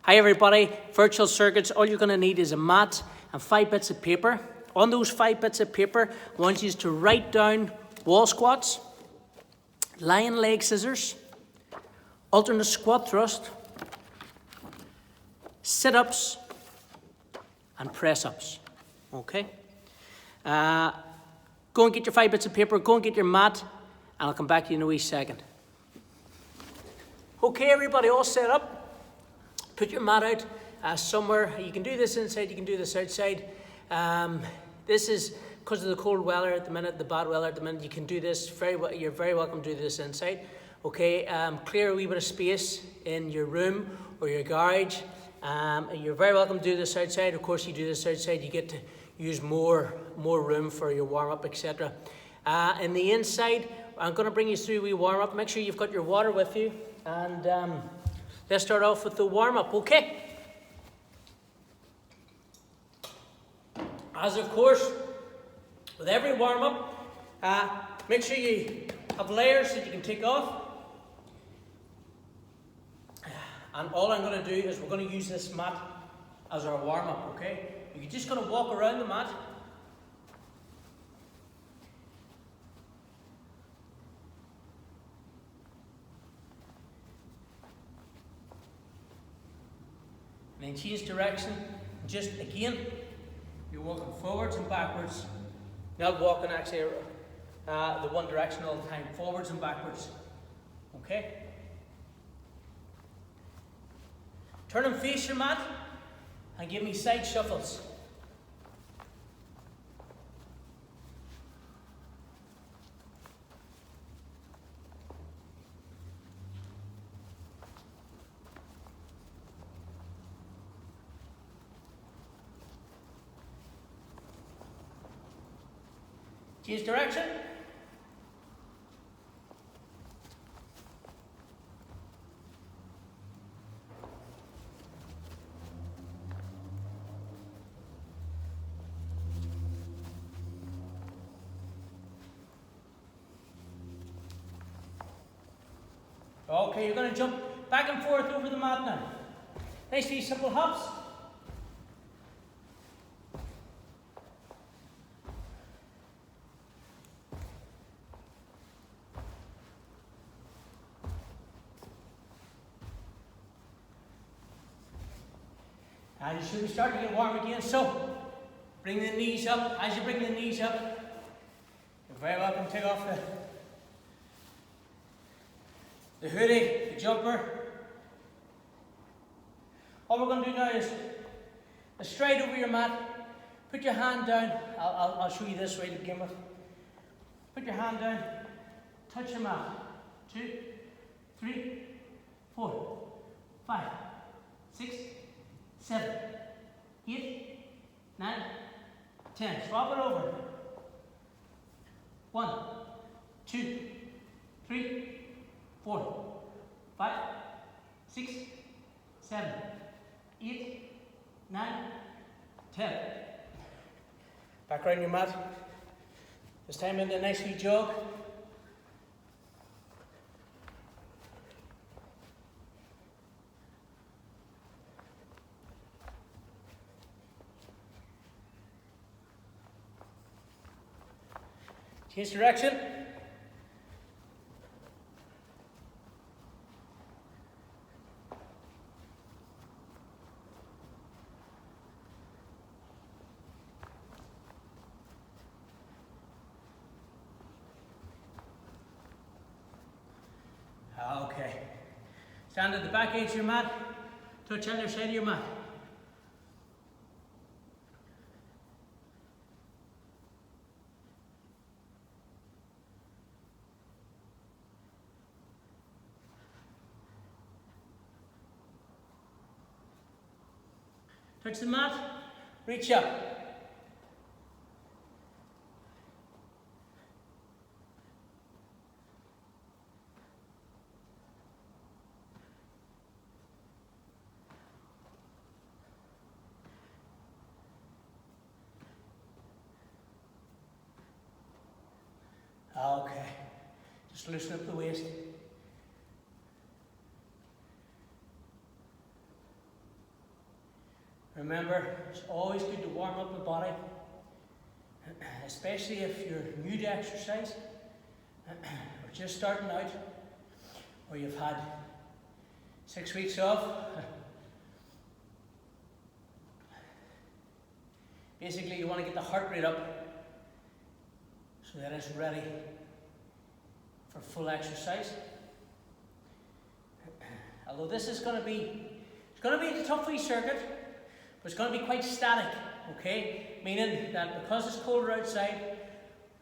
Hi everybody, virtual circuits. All you're going to need is a mat and 5 bits of paper. On those 5 bits of paper, I want you to write down wall squats, lying leg scissors, alternate squat thrust, sit-ups, and press-ups. Okay? Go and get your 5 bits of paper, go and get your mat, and I'll come back to you in a wee second. Okay, everybody, all set up. Put your mat out somewhere. You can do this inside, you can do this outside. This is because of the cold weather at the minute, the bad weather at the minute. You can do this you're very welcome to do this inside. Okay, clear a wee bit of space in your room or your garage. You're very welcome to do this outside. Of course, you do this outside, you get to use more room for your warm-up, etc. In the inside, I'm going to bring you through a wee warm-up. Make sure you've got your water with you. And let's start off with the warm-up, okay? As of course, with every warm-up, make sure you have layers that you can take off. And all I'm going to do is we're going to use this mat as our warm-up, okay? You're just going to walk around the mat. And then change direction. Just again, you're walking forwards and backwards. Not walking actually the one direction all the time. Forwards and backwards. Okay? Turn and face your mat and give me side shuffles. Change direction. Okay, you're going to jump back and forth over the mat now. Nice wee simple hops. And you should be starting to get warm again. So, bring the knees up. As you bring the knees up, you're very welcome to take off the hoodie, the jumper. All we're going to do now is straight over your mat. Put your hand down. I'll show you this way to begin with. Put your hand down. Touch your mat. 2, 3, 4, 5, 6, 7, 8, 9, 10. Swap it over. 1, 2, 3, 4, 5, 6, 7, 8, 9, 10. Back around your mat. This time into a nice wee jog. Change direction. Okay. Stand at the back edge of your mat. Touch the other side of your mat. Touch the mat, reach up. Okay, just loosen up the waist. Remember, it's always good to warm up the body, especially if you're new to exercise, or just starting out, or you've had 6 weeks off. Basically, you want to get the heart rate up so that it's ready for full exercise. Although this is going to be, a tough wee circuit, but it's going to be quite static, okay? Meaning that because it's colder outside,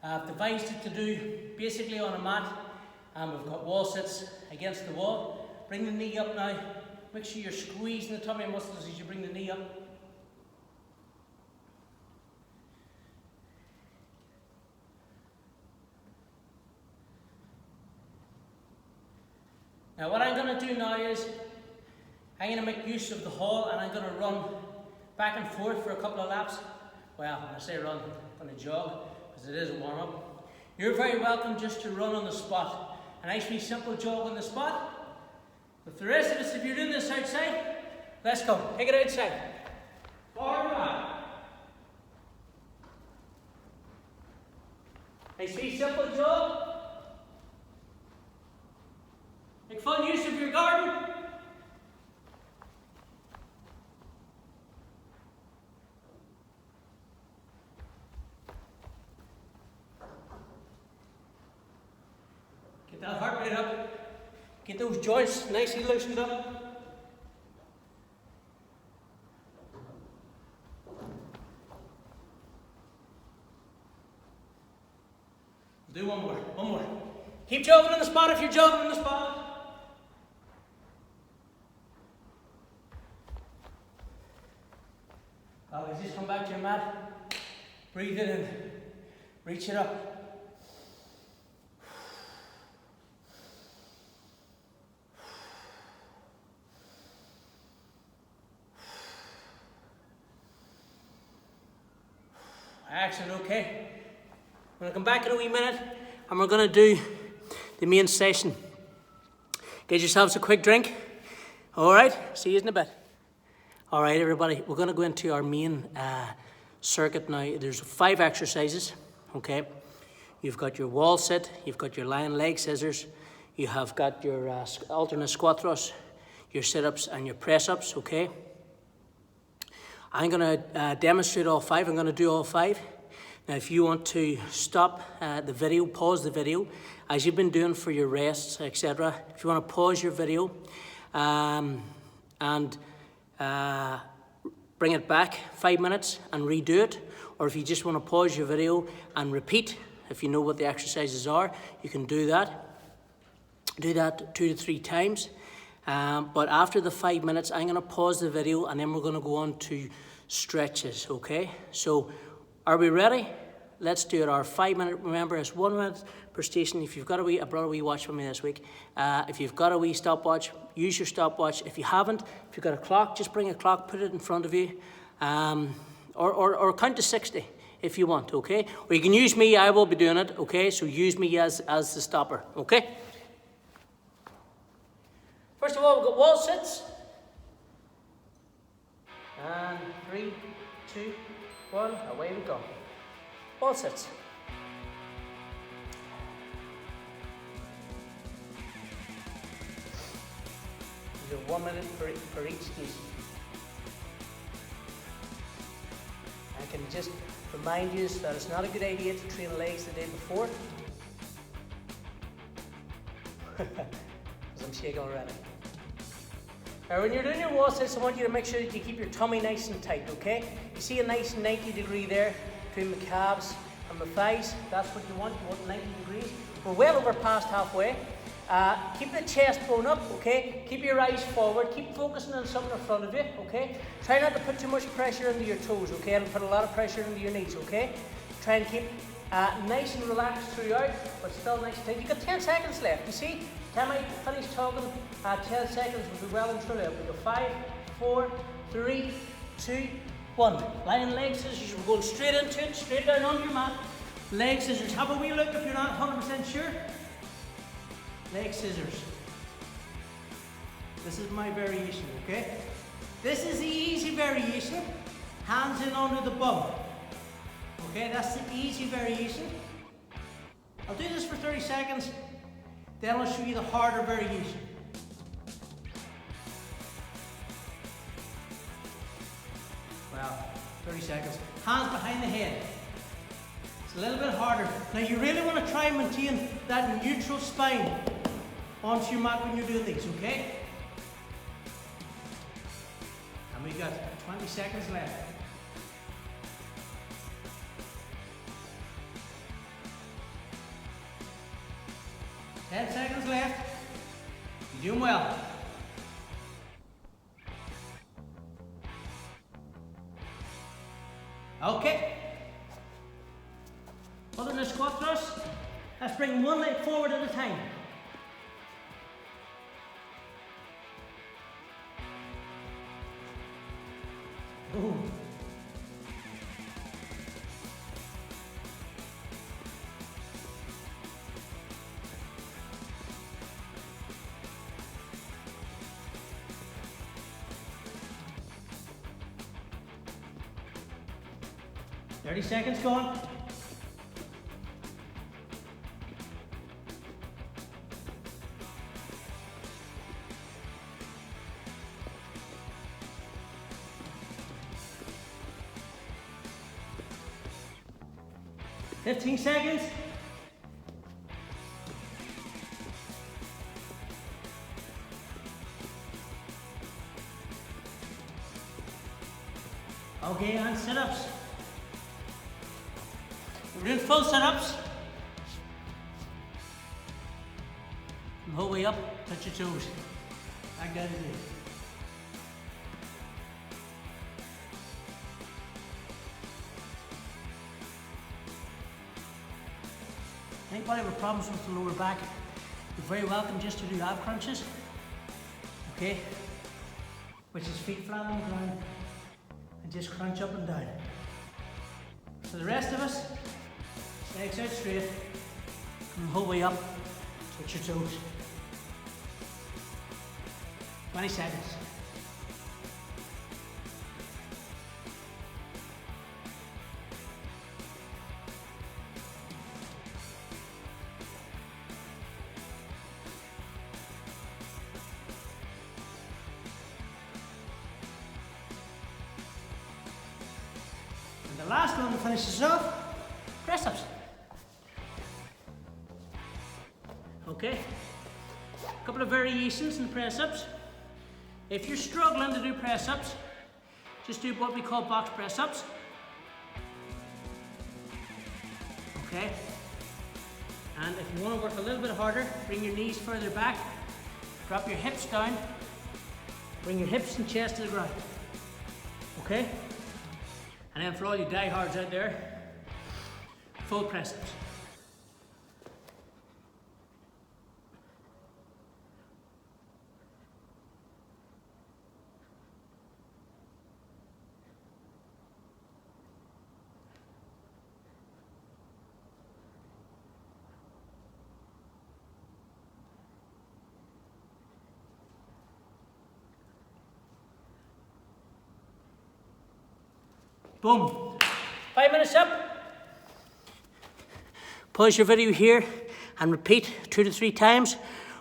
I've devised it to do basically on a mat, and we've got wall sits against the wall. Bring the knee up now. Make sure you're squeezing the tummy muscles as you bring the knee up. Now what I'm going to do now is, I'm going to make use of the hall and I'm going to run back and forth for a couple of laps. Well, when I say run, I'm going to jog, because it is a warm-up. You're very welcome just to run on the spot. A nice wee simple jog on the spot. With the rest of us, if you're doing this outside, let's go. Take it outside. Forward back. Nice wee simple jog. Make full use of your garden. Get that heart rate up. Get those joints nicely loosened up. Do one more. Keep jogging on the spot if you're jogging on the spot. Always just come back to your mat, breathe in and reach it up. Excellent, okay. I'm going to come back in a wee minute and we're going to do the main session. Get yourselves a quick drink. Alright, see you in a bit. Alright everybody, we're going to go into our main circuit now. There's 5 exercises, okay. You've got your wall sit, you've got your lying leg scissors, you have got your alternate squat thrusts, your sit-ups and your press-ups, okay. I'm going to demonstrate all 5. I'm going to do all 5. Now, if you want to stop the video, pause the video, as you've been doing for your rests, etc. If you want to pause your video and bring it back 5 minutes and redo it, or if you just want to pause your video and repeat, if you know what the exercises are, you can do that. Do that 2 to 3 times. But after the 5 minutes, I'm going to pause the video and then we're going to go on to stretches, okay? So, are we ready? Let's do it. Our 5 minute, remember, it's 1 minute per station. If you've got a wee, I brought a wee watch for me this week. If you've got a wee stopwatch, use your stopwatch. If you haven't, if you've got a clock, just bring a clock, put it in front of you. Or count to 60 if you want, okay? Or you can use me, I will be doing it, okay? So use me as the stopper, okay? First of all, we've got wall sits. And 3, 2, 1, away we go. Wall sits. These are 1 minute for each piece. I can just remind you that it's not a good idea to train legs the day before. Because I'm shaking already. Now when you're doing your wall sits, I want you to make sure that you keep your tummy nice and tight, okay? You see a nice 90 degree there between the calves and the thighs. That's what you want 90 degrees. We're well over past halfway. Keep the chest bone up, okay? Keep your eyes forward. Keep focusing on something in front of you, okay? Try not to put too much pressure into your toes, okay? And put a lot of pressure into your knees, okay? Try and keep nice and relaxed throughout, but still nice and tight. You've got 10 seconds left, you see? Time I finish talking, 10 seconds will be well and truly up. We go 5, 4, 3, 2, 1. Lying leg scissors, we're going straight into it, straight down on your mat. Leg scissors, have a wee look if you're not 100% sure. Leg scissors. This is my variation, okay? This is the easy variation. Hands in under the bum. Okay, that's the easy variation. I'll do this for 30 seconds, then I'll show you the harder variation. Well, 30 seconds. Hands behind the head. It's a little bit harder. Now you really want to try and maintain that neutral spine onto your mat when you're doing these, okay? And we got 20 seconds left. Ten seconds left. You're doing well. Okay. Other than the squat thrust, let's bring one leg forward at a time. Ooh. Thirty seconds gone. $15 seconds. Okay, and sit-ups. We're doing full sit-ups. From the whole way up, touch your toes. Like that is it. Anybody with problems with the lower back, you're very welcome just to do ab crunches. Okay? Which is feet flat on the ground and just crunch up and down. For the rest of us, legs out straight, come the whole way up, touch your toes. 20 seconds. And the last one to finish this off, press ups. Okay, a couple of variations in press ups. If you're struggling to do press ups, just do what we call box press ups. Okay, and if you want to work a little bit harder, bring your knees further back, drop your hips down, bring your hips and chest to the ground. Okay, and then for all you diehards out there, full press ups. Boom. 5 minutes up. Pause your video here and repeat 2 to 3 times,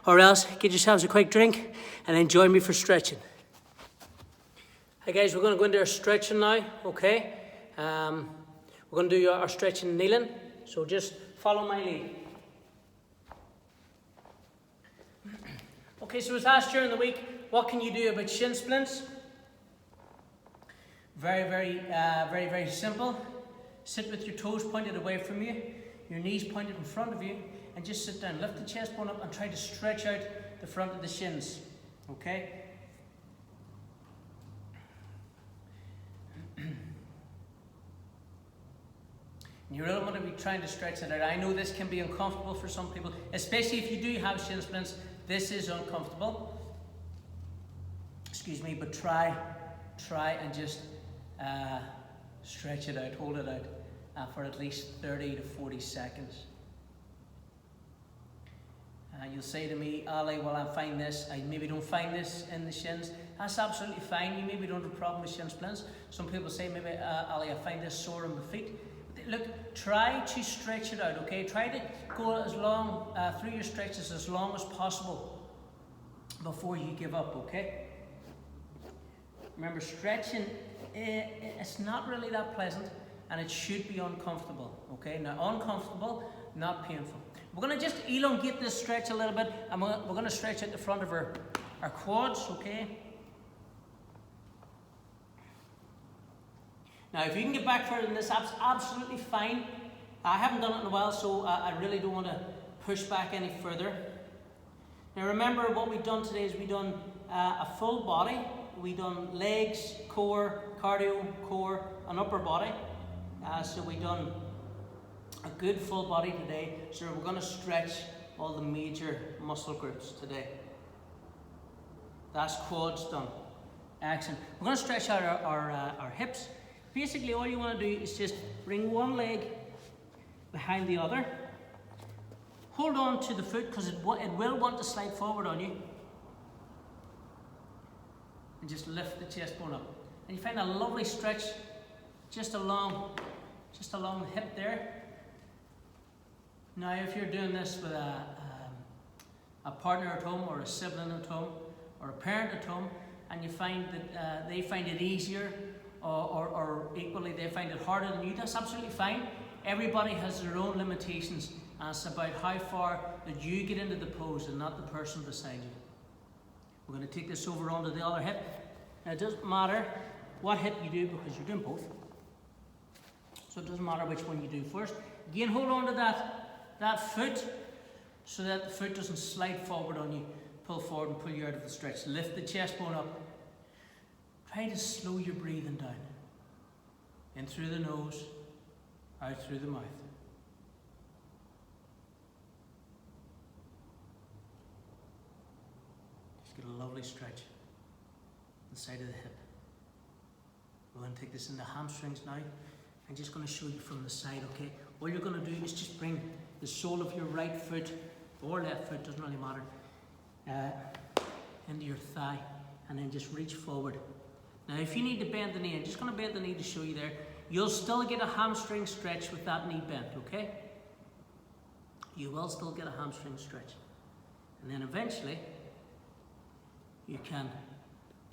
or else get yourselves a quick drink and then join me for stretching. Hi guys, we're going to go into our stretching now, okay? We're going to do our stretching kneeling, so just follow my lead. Okay, so as asked during the week, what can you do about shin splints? Very simple. Sit with your toes pointed away from you, your knees pointed in front of you, and just sit down. Lift the chest bone up and try to stretch out the front of the shins. Okay? You really want to be trying to stretch it out. I know this can be uncomfortable for some people, especially if you do have shin splints. This is uncomfortable. Excuse me, but try and just stretch it out, hold it out for at least 30 to 40 seconds. You'll say to me, Ali, well, I find this, I maybe don't find this in the shins. That's absolutely fine. You maybe don't have a problem with shin splints. Some people say, maybe, Ali, I find this sore in my feet. Look, try to stretch it out, okay? Try to go as long, through your stretches as long as possible before you give up, okay? Remember, stretching, it's not really that pleasant, and it should be uncomfortable, okay? Now, uncomfortable, not painful. We're going to just elongate this stretch a little bit, and we're going to stretch out the front of our quads, okay? Now, if you can get back further than this, that's absolutely fine. I haven't done it in a while, so I really don't want to push back any further. Now, remember what we've done today is we've done a full body. We've done legs, core, cardio, core, and upper body. So we've done a good full body today. So we're going to stretch all the major muscle groups today. That's quads done. Excellent. We're going to stretch out our hips. Basically, all you want to do is just bring one leg behind the other. Hold on to the foot because it will want to slide forward on you. And just lift the chest bone up. And you find a lovely stretch just along the hip there. Now, if you're doing this with a partner at home, or a sibling at home, or a parent at home, and you find that they find it easier, or equally they find it harder than you, that's absolutely fine. Everybody has their own limitations, and it's about how far that you get into the pose and not the person beside you. We're going to take this over onto the other hip. Now, it doesn't matter what hip you do because you're doing both. So it doesn't matter which one you do first. Again, hold on to that foot so that the foot doesn't slide forward on you. Pull forward and pull you out of the stretch. Lift the chest bone up. Try to slow your breathing down. In through the nose, out through the mouth. Just get a lovely stretch inside of the hip. We're going to take this into hamstrings now. I'm just going to show you from the side, okay? All you're going to do is just bring the sole of your right foot, or left foot, doesn't really matter, into your thigh, and then just reach forward. Now, if you need to bend the knee, I'm just going to bend the knee to show you there. You'll still get a hamstring stretch with that knee bent, okay? You will still get a hamstring stretch. And then eventually, you can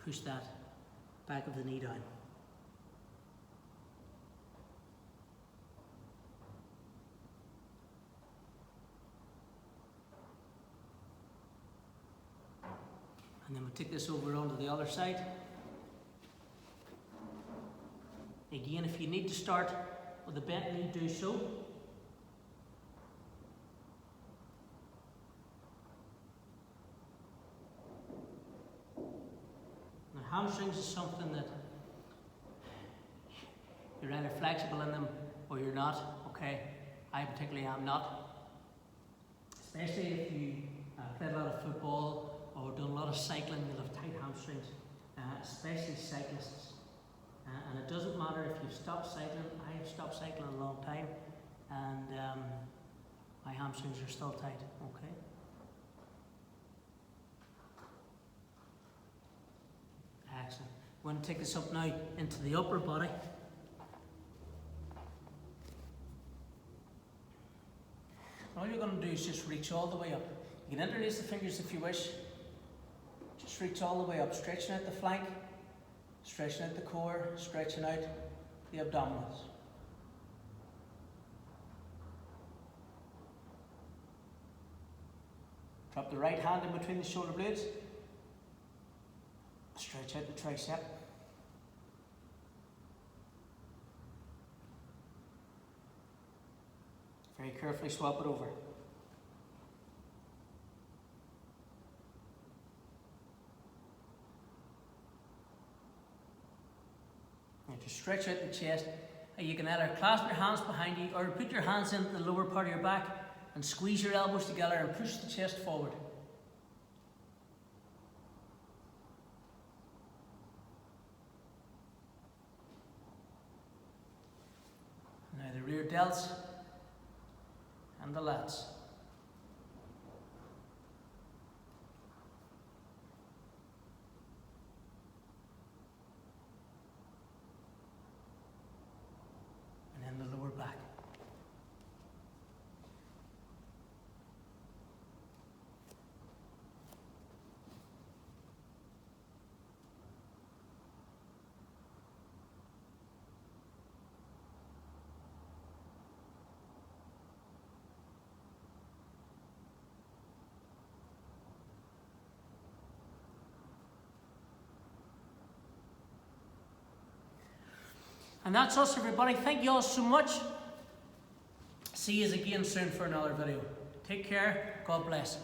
push that back of the knee down. And then we'll take this over onto the other side. Again, if you need to start with a bent knee, do so. Now, hamstrings is something that you're either flexible in them or you're not, okay? I particularly am not. Especially if you played a lot of football or done a lot of cycling, you'll have tight hamstrings, especially cyclists. And it doesn't matter if you've stopped cycling. I have stopped cycling a long time, and my hamstrings are still tight, okay? Excellent. We're going to take this up now into the upper body. All you're going to do is just reach all the way up. You can interlace the fingers if you wish. Just reach all the way up, stretching out the flank, stretching out the core, stretching out the abdominals. Drop the right hand in between the shoulder blades. Stretch out the tricep. Very carefully swap it over. To stretch out the chest, you can either clasp your hands behind you or put your hands in the lower part of your back and squeeze your elbows together and push the chest forward. Now the rear delts and the lats. And that's us, everybody. Thank you all so much. See you again soon for another video. Take care. God bless.